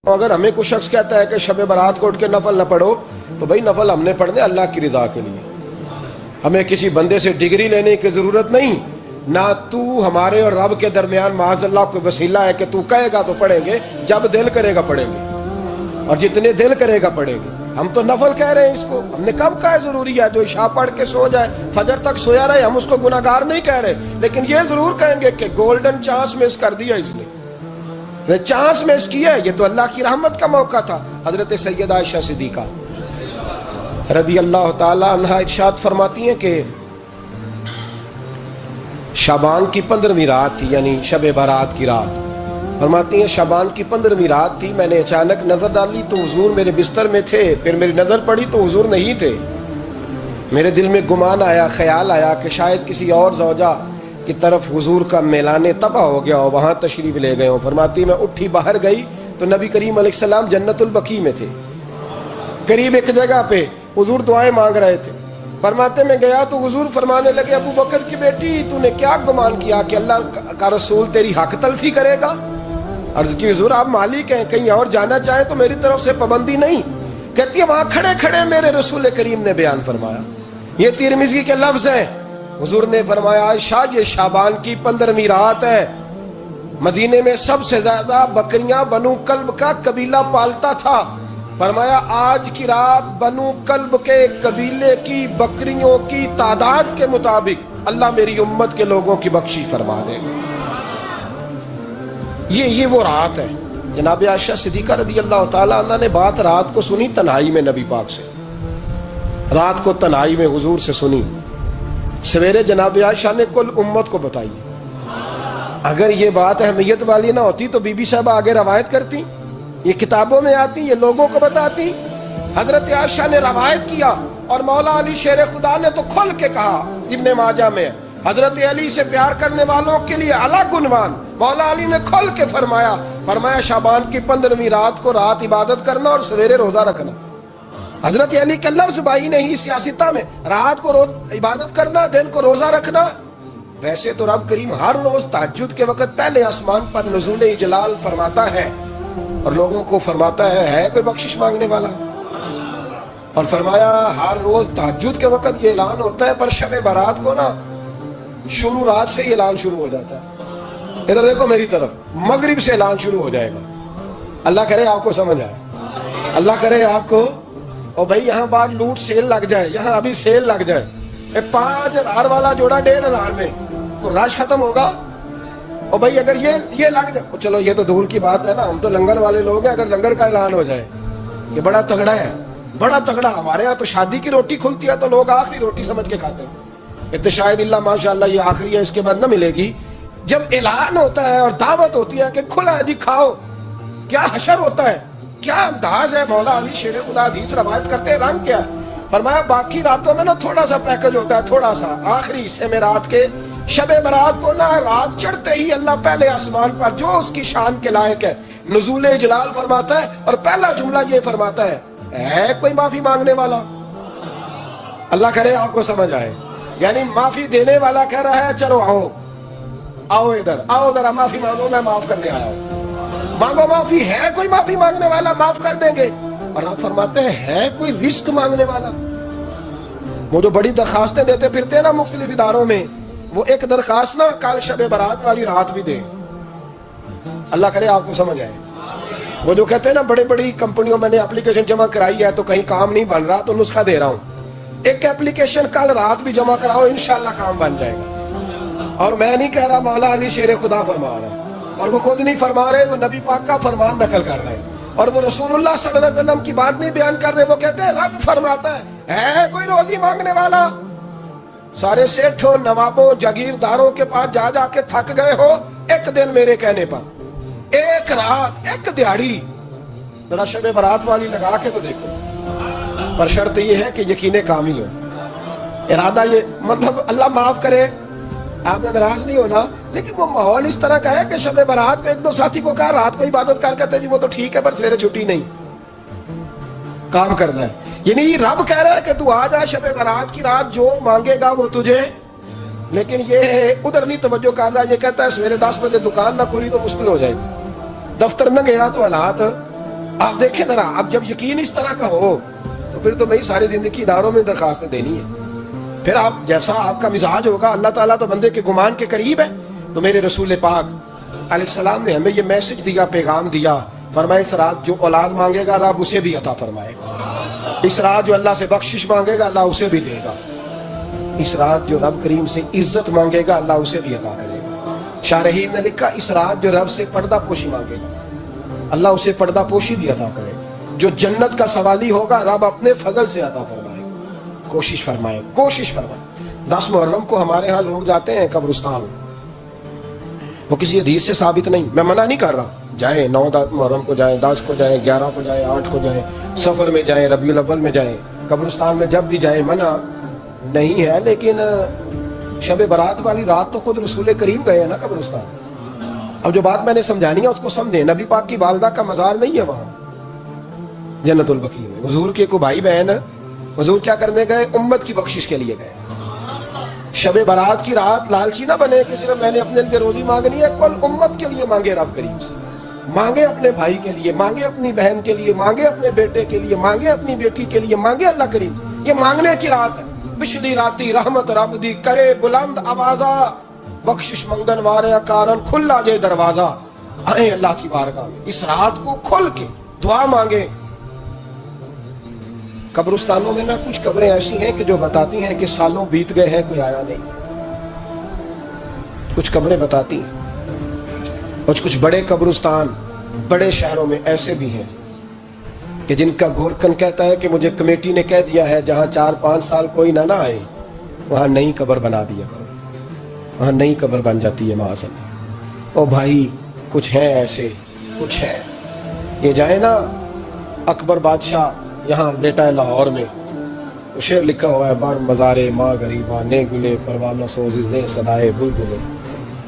اگر ہمیں کوئی شخص کہتا ہے کہ شب برات کو اٹھ کے نفل نہ پڑھو تو بھائی نفل ہم نے پڑھنے اللہ کی رضا کے لیے، ہمیں کسی بندے سے ڈگری لینے کی ضرورت نہیں، نہ تو ہمارے اور رب کے درمیان معاذ اللہ کوئی وسیلہ ہے کہ تو کہے گا تو پڑھیں گے، جب دل کرے گا پڑھیں گے اور جتنے دل کرے گا پڑھیں گے۔ ہم تو نفل کہہ رہے ہیں، اس کو ہم نے کب کہا ہے ضروری ہے جو عشاء پڑھ کے سو جائے فجر تک سویا رہے، ہم اس کو گناہگار نہیں کہہ رہے، لیکن یہ ضرور کہیں گے کہ گولڈن چانس مس کر دیا اس نے، چانس مس کیا ہے، یہ تو اللہ کی رحمت کا موقع تھا۔ حضرت سیدہ عائشہ صدیقہ رضی اللہ تعالی عنہا ارشاد فرماتی ہیں کہ شعبان کی 15ویں رات تھی، یعنی شب برات کی رات، فرماتی ہیں شعبان کی 15ویں رات تھی، میں نے اچانک نظر ڈالی تو حضور میرے بستر میں تھے، پھر میری نظر پڑی تو حضور نہیں تھے، میرے دل میں گمان آیا، خیال آیا کہ شاید کسی اور زوجہ کی طرف حضور کا میلانے تباہ ہو گیا ہو، وہاں تشریف لے گئے ہوں۔ فرماتی میں اٹھی باہر گئی تو نبی کریم علیہ السلام جنت البقیع میں تھے، قریب ایک جگہ پہ حضور دعائیں مانگ رہے تھے۔ فرماتے میں گیا تو حضور فرمانے لگے ابو بکر کی بیٹی تو نے کیا گمان کیا کہ اللہ کا رسول تیری حق تلفی کرے گا؟ عرض کی حضور آپ مالک ہیں، کہیں اور جانا چاہیں تو میری طرف سے پابندی نہیں۔ کہتی ہے وہاں کھڑے کھڑے میرے رسول کریم نے بیان فرمایا، یہ ترمذی کے لفظ ہیں، حضور نے فرمایا عائشہ یہ شعبان کی 15ویں رات ہے، مدینے میں سب سے زیادہ بکریاں بنو کلب کا قبیلہ پالتا تھا، فرمایا آج کی رات بنو کلب کے قبیلے کی بکریوں کی تعداد کے مطابق اللہ میری امت کے لوگوں کی بخشی فرما دے گا۔ یہ وہ رات ہے۔ جناب عائشہ صدیقہ رضی اللہ تعالی عنہ نے بات رات کو سنی تنہائی میں، نبی پاک سے رات کو تنہائی میں حضور سے سنی، سویرے جناب عائشہ نے کل امت کو بتائی۔ اگر یہ بات اہمیت والی نہ ہوتی تو بی بی صاحبہ آگے روایت کرتی، یہ کتابوں میں آتی، یہ لوگوں کو بتاتی۔ حضرت عائشہ نے روایت کیا اور مولا علی شیر خدا نے تو کھل کے کہا، ابن ماجہ میں حضرت علی سے پیار کرنے والوں کے لیے الگ عنوان، مولا علی نے کھل کے فرمایا شعبان کی 15ویں رات کو رات عبادت کرنا اور سویرے روزہ رکھنا۔ حضرت علی کے لفظ بائی نہیں سیاستہ میں، رات کو روز عبادت کرنا، دن کو روزہ رکھنا۔ ویسے تو رب کریم ہر روز تہجد کے وقت پہلے آسمان پر نزول جلال فرماتا ہے اور لوگوں کو فرماتا ہے کوئی بخشش مانگنے والا، اور فرمایا ہر روز تہجد کے وقت یہ اعلان ہوتا ہے، پر شب برات کو نا شروع رات سے یہ اعلان شروع ہو جاتا ہے۔ ادھر دیکھو میری طرف، مغرب سے اعلان شروع ہو جائے گا۔ اللہ کرے آپ کو سمجھ آئے، اللہ کرے آپ کو، اور بھائی یہاں باہر لوٹ سیل لگ جائے، یہاں ابھی سیل لگ جائے 5000 والا جوڑا 1500 میں، تو رش ختم ہوگا۔ اور بھائی اگر یہ لگ جائے، چلو یہ تو دور کی بات ہے نا، ہم تو لنگر والے لوگ ہیں، اگر لنگر کا اعلان ہو جائے یہ بڑا تگڑا ہے، بڑا تگڑا۔ ہمارے یہاں تو شادی کی روٹی کھلتی ہے تو لوگ آخری روٹی سمجھ کے کھاتے ہیں، شاید اللہ ماشاءاللہ یہ آخری ہے، اس کے بعد نہ ملے گی۔ جب اعلان ہوتا ہے اور دعوت ہوتی ہے کہ کھلا ہے جی کھاؤ، کیا حشر ہوتا ہے، کیا انداز ہے۔ مولا علی شیر خدا حدیث روایت کرتے ہیں، رنگ کیا ہے؟ فرمایا باقی راتوں میں نا تھوڑا سا پیکج ہوتا ہے، تھوڑا سا، آخری حصے میں رات کے شب برات کو نا رات چڑھتے ہی اللہ پہلے آسمان پر جو اس کی شان کے لائق ہے نزول جلال فرماتا ہے، اور پہلا جملہ یہ فرماتا ہے کوئی معافی مانگنے والا؟ اللہ کرے آپ کو سمجھ آئے، یعنی معافی دینے والا کہہ رہا ہے چلو آؤ ادھر آؤ ذرا معافی مانگو، میں معاف کرنے آیا ہوں، مانگو معافی۔ ہے کوئی معافی مانگنے والا؟ معاف کر دیں گے۔ اور آپ فرماتے ہیں ہے کوئی رزق مانگنے والا؟ وہ جو بڑی درخواستیں دیتے پھرتے ہیں نا مختلف اداروں میں، وہ ایک درخواست نا کل شب برات والی رات بھی دے۔ اللہ کرے آپ کو سمجھ آئے۔ وہ جو کہتے ہیں نا بڑی بڑی کمپنیوں میں نے اپلیکیشن جمع کرائی ہے تو کہیں کام نہیں بن رہا تو نسخہ دے رہا ہوں، ایک اپلیکیشن کل رات بھی جمع کراؤ انشاءاللہ کام بن جائے گا۔ اور میں نہیں کہہ رہا، مولا علی شیر خدا فرما رہا ہے، اور وہ خود نہیں فرما رہے، وہ نبی پاک کا فرمان نقل کر رہے ہیں، اور وہ رسول اللہ صلی اللہ علیہ وسلم کی بات نہیں بیان کر رہے، وہ کہتے ہیں رب فرماتا ہے کوئی روزی مانگنے والا؟ سارے سیٹھوں نوابوں جاگیرداروں کے پاس جا جا کے تھک گئے ہو، ایک دن میرے کہنے پر، ایک رات، ایک دیہڑی ذرا شب برات والی لگا کے تو دیکھو، پر شرط یہ ہے کہ یقین کامل ہو، ارادہ یہ، مطلب اللہ معاف کرے آپ نے ناراض نہیں ہونا، لیکن وہ ماحول اس طرح کا ہے کہ شب برات پہ ایک دو ساتھی کو کہا رات کو عبادت کر کہتے جی وہ تو ٹھیک ہے پر سویرے چھٹی نہیں، کام کرنا ہے۔ یعنی رب کہہ رہا ہے کہ تو آ جا شب برات کی رات، جو مانگے گا وہ تجھے، لیکن یہ ادھر نہیں توجہ کر رہا، یہ کہتا ہے سویرے 10 بجے دکان نہ کھلی تو مشکل ہو جائے گی، دفتر نہ گیا تو حالات آپ دیکھیں ذرا، اب جب یقین اس طرح کا ہو تو پھر تو میں ساری زندگی اداروں میں درخواستیں دینی ہے. پھر آپ جیسا آپ کا مزاج ہوگا، اللہ تعالیٰ تو بندے کے گمان کے قریب ہے. تو میرے رسول پاک علیہ السلام نے ہمیں یہ میسج دیا، پیغام دیا، فرمائے اس رات جو اولاد مانگے گا رب اسے بھی عطا فرمائے گا. اس رات جو اللہ سے بخشش مانگے گا اللہ اسے بھی دے گا. اس رات جو رب کریم سے عزت مانگے گا اللہ اسے بھی عطا کرے گا. شارحین نے لکھا اس رات جو رب سے پردہ پوشی مانگے گا اللہ اسے پردہ پوشی بھی عطا کرے گا. جو جنت کا سوالی ہوگا رب اپنے فضل سے عطا فرمائے. کوشش فرمائے، کوشش فرمائے. 10 محرم کو ہمارے ہاں لوگ جاتے ہیں قبرستان، وہ کسی حدیث سے ثابت نہیں. میں منع نہیں کر رہا، جائیں 9 محرم کو جائیں، 10 کو جائیں، 11 کو جائیں، 8 کو جائیں، سفر میں جائیں، ربیع الاول میں جائیں، قبرستان میں جب بھی جائیں منع نہیں ہے. لیکن شب برات والی رات تو خود رسول کریم گئے ہیں نا قبرستان. اب جو بات میں نے سمجھانی ہے اس کو سمجھیں. نبی پاک کی والدہ کا مزار نہیں ہے وہاں جنت البقیع میں. حضور کے کو بھائی بہن، حضور کیا کرنے گئے؟ امت کی بخشش کے لیے گئے. شب برات کی رات لالچی نہ بنے کہ صرف میں نے اپنے لیے روزی مانگنی ہے. کل امت کے لیے مانگے رب کریم سے، مانگے اپنے بھائی کے لیے، مانگے اپنی بہن کے لیے، مانگے اپنے بیٹے کے لیے، مانگے اپنی بیٹی کے لیے، مانگے اللہ کریم. یہ مانگنے کی رات ہے. پچھلی راتی رحمت رب دی کرے بلند آوازہ، بخشش منگن وارے کارن کھلا جے دروازہ. آئیں اللہ کی بارگاہ میں اس رات کو کھل کے دعا مانگے. قبرستانوں میں نا کچھ قبریں ایسی ہیں کہ جو بتاتی ہیں کہ سالوں بیت گئے ہیں کوئی آیا نہیں. کچھ قبریں بتاتی ہیں. اور کچھ بڑے قبرستان بڑے شہروں میں ایسے بھی ہیں کہ جن کا گورکن کہتا ہے کہ مجھے کمیٹی نے کہہ دیا ہے جہاں 4-5 سال کوئی نہ آئے وہاں نئی قبر بنا دیا کرو، وہاں نئی قبر بن جاتی ہے معاذ اللہ. او بھائی کچھ ہیں ایسے، کچھ ہیں. یہ جائے نا اکبر بادشاہ یہاں لیٹا ہے لاہور میں، تو شعر لکھا ہوا ہے بار مزارے ماں غریباں نے گلے پروانہ سوزز نے صدائے بلبلے.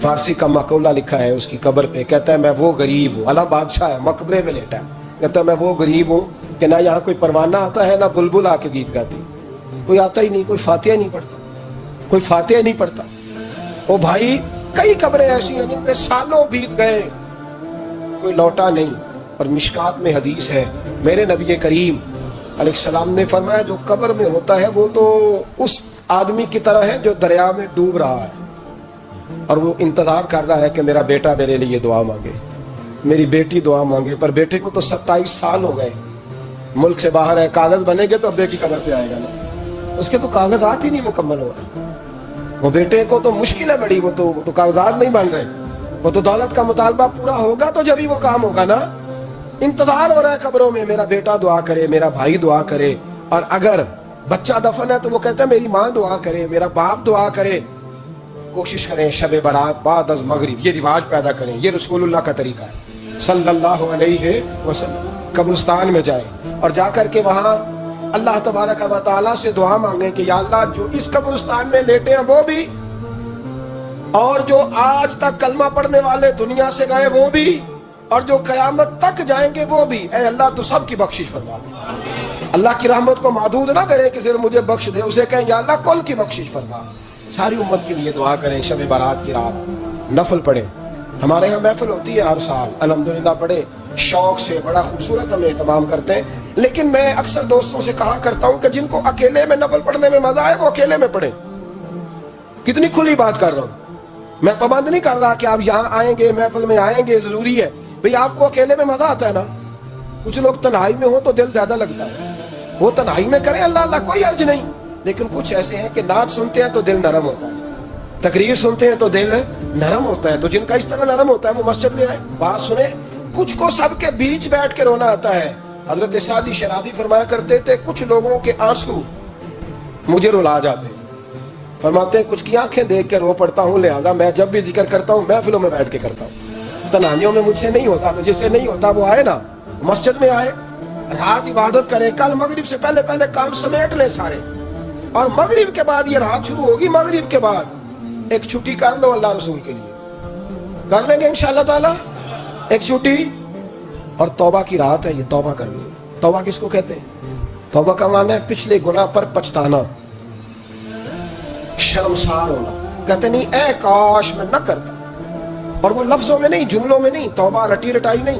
فارسی کا مقولہ لکھا ہے اس کی قبر پہ، کہتا ہے میں وہ غریب ہوں. اللہ بادشاہ ہے مقبرے میں لیٹا ہے، کہتا ہے میں وہ غریب ہوں کہ نہ یہاں کوئی پروانہ آتا ہے نہ بلبل آ کے گیت گاتی. کوئی آتا ہی نہیں، کوئی فاتحہ نہیں پڑھتا، کوئی فاتحہ نہیں پڑھتا. او بھائی کئی قبریں ایسی ہیں جن پہ سالوں بیت گئے کوئی لوٹا نہیں. اور مشکات میں حدیث ہے میرے نبی کریم علیہ السلام نے فرمایا جو قبر میں ہوتا ہے وہ تو اس آدمی کی طرح ہے جو دریا میں ڈوب رہا ہے اور وہ انتظار کر رہا ہے کہ میرا بیٹا میرے لیے دعا مانگے، میری بیٹی دعا مانگے. پر بیٹے کو تو 27 سال ہو گئے، ملک سے باہر ہے. کاغذ بنے گے تو ابے کی قبر پہ آئے گا نا، اس کے تو کاغذات ہی نہیں مکمل ہو رہے. وہ بیٹے کو تو مشکل ہے بڑی، وہ تو کاغذات نہیں بن رہے. وہ تو دولت کا مطالبہ پورا ہوگا تو جب ہی وہ کام ہوگا نا. انتظار ہو رہا ہے قبروں میں میرا بیٹا دعا کرے، میرا بھائی دعا کرے. اور اگر بچہ دفن ہے تو وہ کہتا ہے میری ماں دعا کرے، میرا باپ دعا کرے. کوشش کریں شب برات بعد از مغرب یہ رواج پیدا کریں. یہ رسول اللہ کا طریقہ ہے صلی اللہ علیہ وسلم. قبرستان میں جائیں اور جا کر کے وہاں اللہ تبارک و تعالیٰ سے دعا مانگیں کہ یا اللہ جو اس قبرستان میں لیٹے ہیں وہ بھی، اور جو آج تک کلمہ پڑھنے والے دنیا سے گئے وہ بھی، اور جو قیامت تک جائیں گے وہ بھی. اے اللہ تو سب کی بخشش فرما دے. اللہ کی رحمت کو محدود نہ کرے کہ صرف مجھے بخش دے، اسے کہیں یا اللہ کل کی بخشش فرما. ساری امت کے لیے دعا کریں. شب برات کی رات نفل پڑھیں. ہمارے یہاں محفل ہوتی ہے ہر سال الحمدللہ، بڑے شوق سے بڑا خوبصورت ہم اہتمام کرتے ہیں. لیکن میں اکثر دوستوں سے کہا کرتا ہوں کہ جن کو اکیلے میں نفل پڑھنے میں مزہ آئے وہ اکیلے میں پڑھیں. کتنی کھلی بات کر رہا ہوں. میں پابند نہیں کر رہا کہ آپ یہاں آئیں گے محفل میں آئیں گے ضروری ہے. بھئی آپ کو اکیلے میں مزہ آتا ہے نا. کچھ لوگ تنہائی میں ہوں تو دل زیادہ لگتا ہے، وہ تنہائی میں کریں اللہ اللہ کوئی عرض نہیں. لیکن کچھ ایسے ہیں کہ نعت سنتے ہیں تو دل نرم ہوتا ہے، تقریر سنتے ہیں تو دل نرم ہوتا ہے. تو جن کا اس طرح نرم ہوتا ہے وہ مسجد میں آئے بات سنیں. کچھ کو سب کے بیچ بیٹھ کے رونا آتا ہے. حضرت سعدی شرازی فرمایا کرتے تھے کچھ لوگوں کے آنسو مجھے رلا جاتے ہیں. فرماتے ہیں کچھ کی آنکھیں دیکھ کے رو پڑتا ہوں، لہذا میں جب بھی ذکر کرتا ہوں محفلوں میں بیٹھ کے کرتا ہوں. تنہائیوں میں مجھ سے نہیں ہوتا. تو جس سے نہیں ہوتا وہ آئے نا مسجد میں آئے، رات عبادت کریں. کل مغرب سے پہلے پہلے کام سمیٹ لیں سارے، اور مغرب کے بعد یہ رات شروع ہوگی. مغرب کے بعد ایک چھٹی کر لو اللہ رسول کے لیے، کر لیں گے انشاءاللہ تعالی ایک چھٹی. اور توبہ کی رات ہے، یہ توبہ کرنی. توبہ کس کو کہتے ہیں؟ توبہ کا معنی ہے پچھلے گناہ پر پچھتانا، شرمسار ہونا. کہتے نہیں اے کاش میں نہ کرتا. اور وہ لفظوں میں نہیں، جملوں میں نہیں، توبہ رٹی رٹائی نہیں.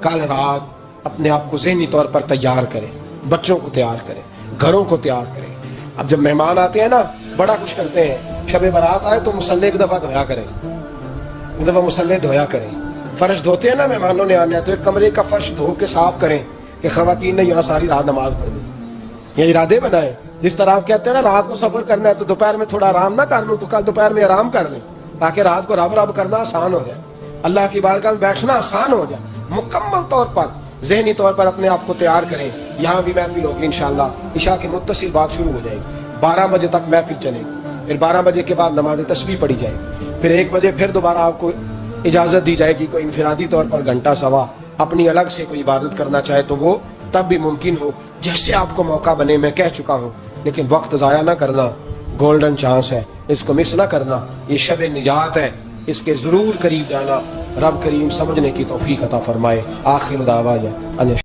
کل رات اپنے آپ کو ذہنی طور پر تیار کریں، بچوں کو تیار کریں، گھروں کو تیار کریں. اب جب مہمان آتے ہیں نا بڑا کچھ کرتے ہیں. شب برات آئے تو مصلے ایک دفعہ دھویا کریں، ایک دفعہ مصلے دھویا کریں. فرش دھوتے ہیں نا مہمانوں نے آنا ہے تو ایک کمرے کا فرش دھو کے صاف کریں کہ خواتین نے یہاں ساری رات نماز پڑھنی. یہ ارادے بنائیں. جس طرح آپ کہتے ہیں نا رات کو سفر کرنا ہے تو دوپہر میں تھوڑا آرام نہ کر لوں تو کل دوپہر میں آرام کر لیں تاکہ رات کو رب رب کرنا آسان ہو جائے، اللہ کی بارگاہ میں بیٹھنا آسان ہو جائے. مکمل طور پر ذہنی طور پر اپنے آپ کو تیار کریں. یہاں بھی محفل ہوگی انشاءاللہ، عشاء کی متصل بات شروع ہو جائے گی، 12 بجے تک محفل چلے گی. پھر 12 بجے کے بعد نماز تسبیح پڑھی جائے گی. پھر 1 بجے پھر دوبارہ آپ کو اجازت دی جائے گی کوئی انفرادی طور پر گھنٹہ سوا اپنی الگ سے کوئی عبادت کرنا چاہے تو وہ تب بھی ممکن ہو جیسے آپ کو موقع بنے. میں کہہ چکا ہوں لیکن وقت ضائع نہ کرنا، گولڈن چانس ہے، اس کو مس نہ کرنا. یہ شب نجات ہے، اس کے ضرور قریب جانا. رب کریم سمجھنے کی توفیق عطا فرمائے. آخر دعوانا